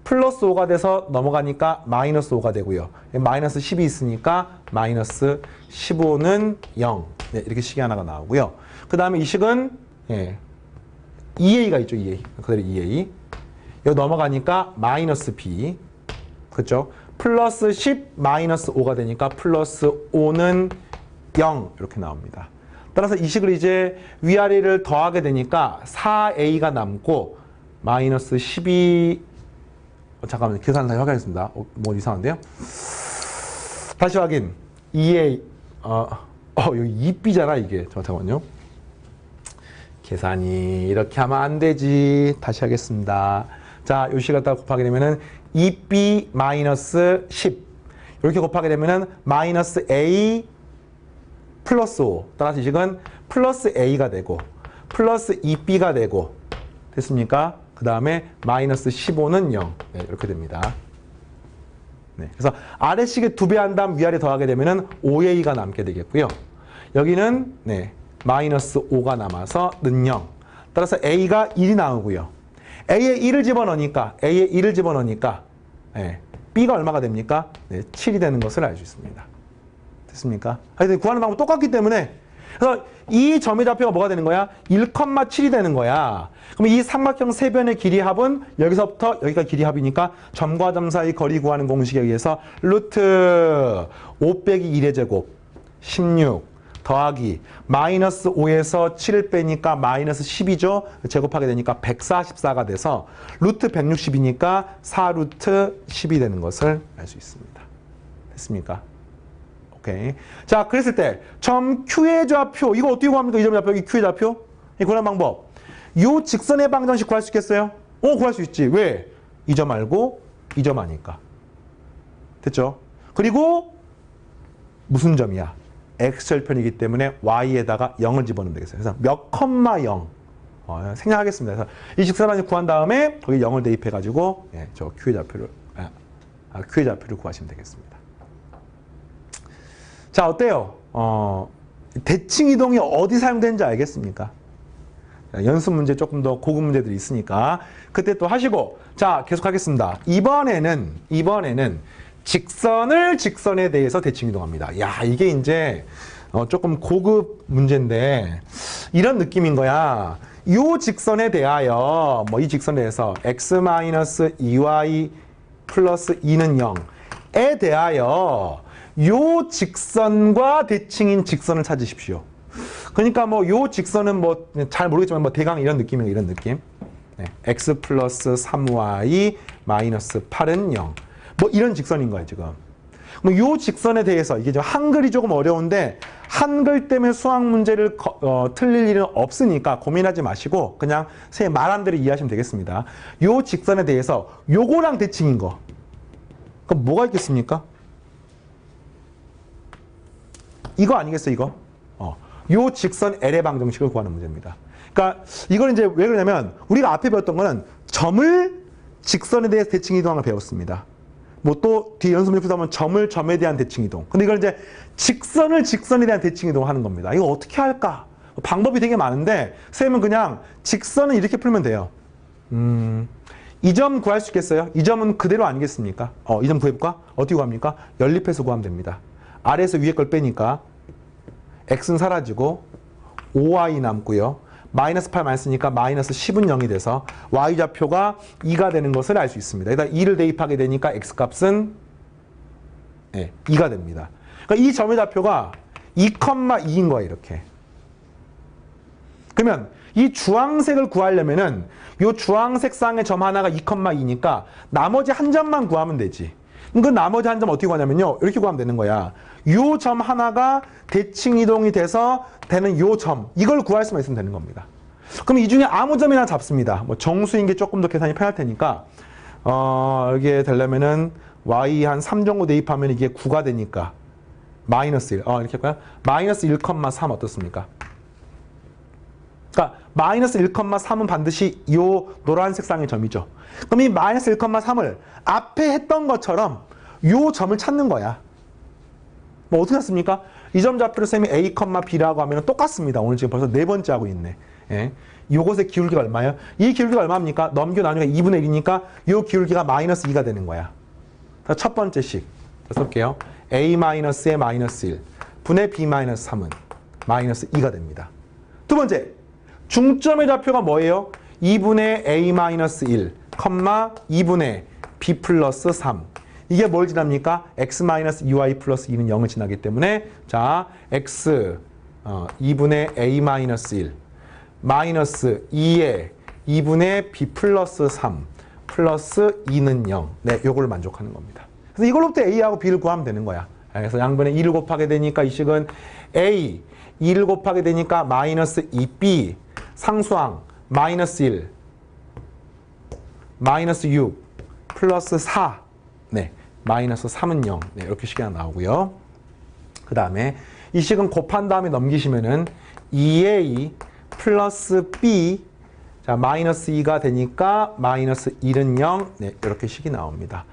[SPEAKER 1] 플러스 5가 돼서 넘어가니까 마이너스 5가 되고요. 마이너스 10이 있으니까 마이너스 15는 0. 네, 이렇게 식이 하나가 나오고요. 그 다음에 이 식은 2a가 있죠. 2a. 그대로 2a. 여기 넘어가니까 마이너스 b. 그렇죠? 플러스 10 마이너스 5가 되니까 플러스 5는 0 이렇게 나옵니다. 따라서 이 식을 이제 위아래를 더하게 되니까 4a가 남고 마이너스 12 잠깐만요. 계산을 다시 확인하겠습니다. 뭐 이상한데요? 다시 확인. 2a 여기 2b잖아 이게. 잠깐만요. 계산이 이렇게 하면 안 되지. 다시 하겠습니다. 자, 요 식을 갖다가 곱하게 되면은 2b 마이너스 10 이렇게 곱하게 되면은 마이너스 a 플러스 5. 따라서 이 식은 플러스 a가 되고 플러스 2b가 되고 됐습니까? 그 다음에 마이너스 15는 0. 네, 이렇게 됩니다. 네, 그래서 아래식에 2배 한 다음 위아래 더하게 되면은 5a가 남게 되겠고요. 여기는 마이너스 5가 남아서 는 0. 따라서 a가 1이 나오고요. a에 1을 집어넣으니까 b가 얼마가 됩니까? 7이 되는 것을 알 수 있습니다. 됐습니까? 하여튼 구하는 방법 똑같기 때문에 그래서 이 점의 좌표가 뭐가 되는 거야? 1,7이 되는 거야. 그럼 이 삼각형 세 변의 길이 합은 여기서부터 여기가 길이 합이니까 점과 점 사이 거리 구하는 공식에 의해서 루트 5 빼기 1의 제곱 16 더하기 마이너스 5에서 7을 빼니까 마이너스 10이죠. 제곱하게 되니까 144가 돼서 루트 160이니까 4루트 10이 되는 것을 알 수 있습니다. 됐습니까? 오케이. 자, 그랬을 때 점 Q의 좌표 이거 어떻게 구합니까? 이 점의 좌표, 이 Q의 좌표? 이 구하는 방법. 요 직선의 방정식 구할 수 있겠어요? 구할 수 있지. 왜? 이 점 알고 이 점 아니까. 됐죠? 그리고 무슨 점이야? x절편이기 때문에 y에다가 0을 집어넣으면 되겠어요. 그래서 몇 컴마 0 생략하겠습니다. 그래서 이 직선의 방정식 구한 다음에 거기 0을 대입해가지고 저 Q의 좌표를 구하시면 되겠습니다. 자, 어때요? 대칭 이동이 어디 사용되는지 알겠습니까? 연습 문제 조금 더 고급 문제들이 있으니까 그때 또 하시고 자, 계속하겠습니다. 이번에는 직선을 직선에 대해서 대칭 이동합니다. 야, 이게 이제 조금 고급 문제인데 이런 느낌인 거야. 요 직선에 대하여 이 직선에 대해서 x-2y 플러스 2는 0에 대하여 요 직선과 대칭인 직선을 찾으십시오. 그러니까 요 직선은 잘 모르겠지만 대강 이런 느낌이에요. 이런 느낌. 네, x 플러스 3y 마이너스 8은 0. 이런 직선인 거예요, 지금. 요 직선에 대해서 이게 좀 한글이 조금 어려운데 한글 때문에 수학 문제를 틀릴 일은 없으니까 고민하지 마시고 그냥 선생님 말한 대로 이해하시면 되겠습니다. 요 직선에 대해서 요거랑 대칭인 거. 그럼 뭐가 있겠습니까? 이거 아니겠어요, 이거? 요 직선 L의 방정식을 구하는 문제입니다. 그러니까 이걸 이제 왜 그러냐면 우리가 앞에 배웠던 거는 점을 직선에 대해서 대칭 이동을 배웠습니다. 또 뒤에 연습 문제 풀다 보면 점을 점에 대한 대칭 이동. 근데 이걸 이제 직선을 직선에 대한 대칭 이동을 하는 겁니다. 이거 어떻게 할까? 방법이 되게 많은데 선생님은 그냥 직선은 이렇게 풀면 돼요. 이 점 구할 수 있겠어요? 이 점은 그대로 아니겠습니까? 이 점 구해볼까? 어떻게 구합니까? 연립해서 구하면 됩니다. 아래에서 위에 걸 빼니까 x는 사라지고 5y 남고요. 마이너스 8 많이 쓰니까 마이너스 10은 0이 돼서 y좌표가 2가 되는 것을 알 수 있습니다. 여기다 2를 대입하게 되니까 x값은 2가 됩니다. 그러니까 이 점의 좌표가 2,2인 거예요, 이렇게. 그러면 이 주황색을 구하려면은 이 주황색 쌍의 점 하나가 2,2니까 나머지 한 점만 구하면 되지. 그 나머지 한 점 어떻게 구하냐면요. 이렇게 구하면 되는 거야. 요 점 하나가 대칭 이동이 돼서 되는 요 점. 이걸 구할 수만 있으면 되는 겁니다. 그럼 이 중에 아무 점이나 잡습니다. 정수인 게 조금 더 계산이 편할 테니까 여기에 되려면은 y 한 3 정도 대입하면 이게 9가 되니까 마이너스 1. 이렇게 할까요? 마이너스 1,3 어떻습니까? 그러니까 마이너스 1,3은 반드시 이 노란색 쌍의 점이죠. 그럼 이 마이너스 1,3을 앞에 했던 것처럼 이 점을 찾는 거야. 어떻게 했습니까? 이 점 좌표를 쌤이 A, B라고 하면 똑같습니다. 오늘 지금 벌써 네 번째 하고 있네. 예. 요것의 기울기가 얼마예요? 이 기울기가 얼마입니까? 넘겨 나누니까 2분의 1이니까 이 기울기가 마이너스 2가 되는 거야. 첫 번째씩 써볼게요. A-의 마이너스 1 분의 B-3은 마이너스 2가 됩니다. 두 번째, 중점의 좌표가 뭐예요? 2분의 A-1, 2분의 B 플러스 3. 이게 뭘 지납니까? x-2y 플러스 2는 0을 지나기 때문에 자, x 2분의 A-1 마이너스 2의 2분의 B 플러스 3 플러스 2는 0. 네, 요거를 만족하는 겁니다. 그래서 이걸로부터 A하고 B를 구하면 되는 거야. 그래서 양변에 2를 곱하게 되니까 이 식은 A, 2를 곱하게 되니까 마이너스 2B, 상수항 마이너스 1, 마이너스 6, 플러스 4, 네, 마이너스 3은 0. 네, 이렇게 식이 하나 나오고요. 그 다음에 이 식은 곱한 다음에 넘기시면은 2A 플러스 B, 자, 마이너스 2가 되니까 마이너스 1은 0. 네, 이렇게 식이 나옵니다.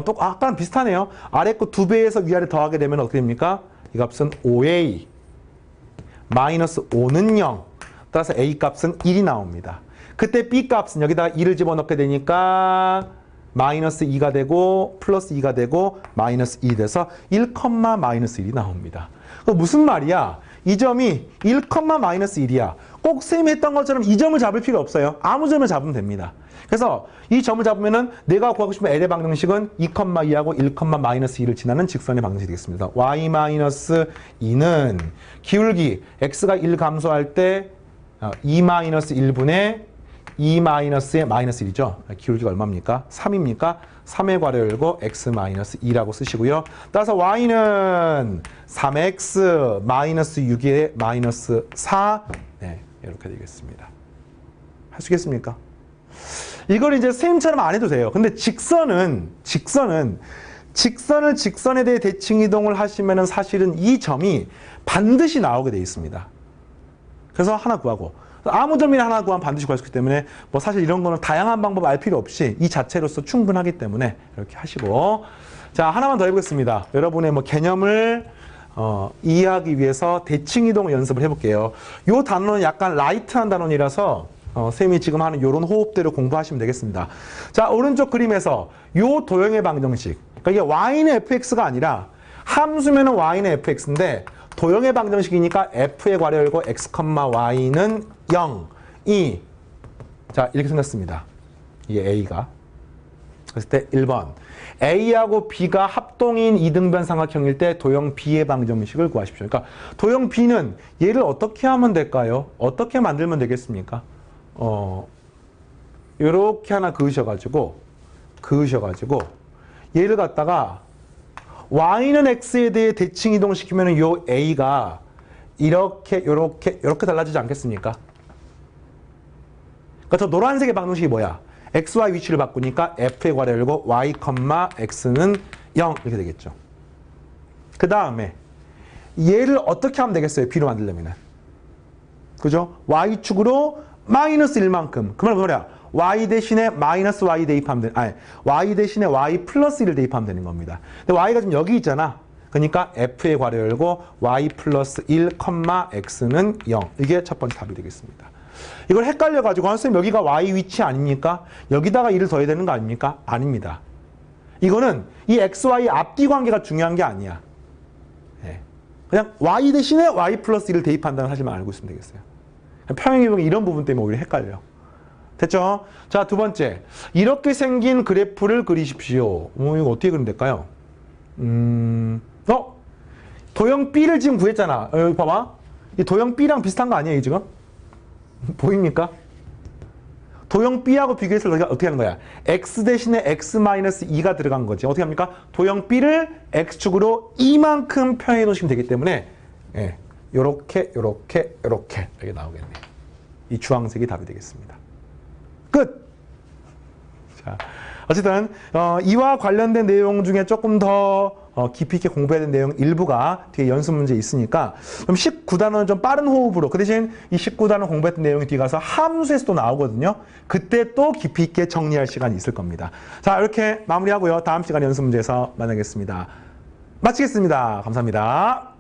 [SPEAKER 1] 또 아까랑 비슷하네요. 아래 거 2배에서 위아래 더하게 되면 어떻게 됩니까? 이 값은 5A 마이너스 5는 0. 따라서 A 값은 1이 나옵니다. 그때 B 값은 여기다가 2를 집어넣게 되니까 마이너스 2가 되고 플러스 2가 되고 마이너스 2 돼서 1, 마이너스 1이 나옵니다. 무슨 말이야? 이 점이 1, 마이너스 1이야. 꼭 쌤이 했던 것처럼 이 점을 잡을 필요 없어요. 아무 점을 잡으면 됩니다. 그래서 이 점을 잡으면은 내가 구하고 싶은 L의 방정식은 2,2하고 1, 마이너스 2를 지나는 직선의 방정식이 되겠습니다. y-2는 기울기 x가 1 감소할 때 2-1분의 2-의 마이너스 1이죠. 기울기가 얼마입니까? 3입니까? 3의 괄호 열고 x-2라고 쓰시고요. 따라서 y는 3x 마이너스 6의 마이너스 4. 네, 이렇게 되겠습니다. 할 수 있겠습니까? 이걸 이제 쌤처럼 안 해도 돼요. 근데 직선을 직선에 대해 대칭 이동을 하시면은 사실은 이 점이 반드시 나오게 돼 있습니다. 그래서 하나 구하고 아무 점이나 하나 구하면 반드시 구할 수 있기 때문에 사실 이런 거는 다양한 방법 알 필요 없이 이 자체로서 충분하기 때문에 이렇게 하시고 자 하나만 더 해보겠습니다. 여러분의 개념을 이해하기 위해서 대칭 이동 연습을 해볼게요. 이 단어는 약간 라이트한 단어이라서 쌤이 지금 하는 이런 호흡대로 공부하시면 되겠습니다. 자 오른쪽 그림에서 이 도형의 방정식 그러니까 이게 y는 fx가 아니라 함수면은 y는 fx인데 도형의 방정식이니까 f의 괄호 열고 x, y는 0, 2. 자, 이렇게 생겼습니다. 이게 a가. 그랬을 때 1번. A하고 B가 합동인 이등변 삼각형일 때 도형 B의 방정식을 구하십시오. 그러니까 도형 B는 얘를 어떻게 하면 될까요? 어떻게 만들면 되겠습니까? 요렇게 하나 그으셔가지고 얘를 갖다가 Y는 X에 대해 대칭 이동시키면 요 A가 이렇게 달라지지 않겠습니까? 그러니까 저 노란색의 방정식이 뭐야? XY 위치를 바꾸니까 F의 괄호 열고 Y, X는 0 이렇게 되겠죠. 그 다음에 얘를 어떻게 하면 되겠어요? B로 만들려면. 그죠? Y축으로 마이너스 1만큼. 그 말은 뭐냐? Y 대신에 마이너스 Y 대입하면 되는, 아니, Y 대신에 Y 플러스 1을 대입하면 되는 겁니다. 근데 Y가 지금 여기 있잖아. 그러니까 F의 괄호 열고 Y 플러스 1, X는 0. 이게 첫 번째 답이 되겠습니다. 이걸 헷갈려가지고 선생님 여기가 Y 위치 아닙니까? 여기다가 1을 더해야 되는 거 아닙니까? 아닙니다. 이거는 이 XY 앞뒤 관계가 중요한 게 아니야. 네. 그냥 Y 대신에 Y 플러스 1을 대입한다는 사실만 알고 있으면 되겠어요. 평행이동의 이런 부분 때문에 오히려 헷갈려요. 됐죠? 자, 두 번째. 이렇게 생긴 그래프를 그리십시오. 이거 어떻게 그리면 될까요? 도형 B를 지금 구했잖아. 여기 봐봐. 이 도형 B랑 비슷한 거 아니에요, 지금? 보입니까? 도형 B하고 비교해서 어떻게 하는 거야? X 대신에 X-2가 들어간 거지. 어떻게 합니까? 도형 B를 X축으로 이만큼 평행해 놓으시면 되기 때문에 요렇게 이렇게 나오겠네요. 이 주황색이 답이 되겠습니다. 끝! 자, 어쨌든 이와 관련된 내용 중에 조금 더 깊이 있게 공부해야 되는 내용 일부가 뒤에 연습 문제 있으니까 그럼 19단원은 좀 빠른 호흡으로 그 대신 이 19단원 공부했던 내용이 뒤에 가서 함수에서 또 나오거든요. 그때 또 깊이 있게 정리할 시간이 있을 겁니다. 자, 이렇게 마무리하고요. 다음 시간에 연습 문제에서 만나겠습니다. 마치겠습니다. 감사합니다.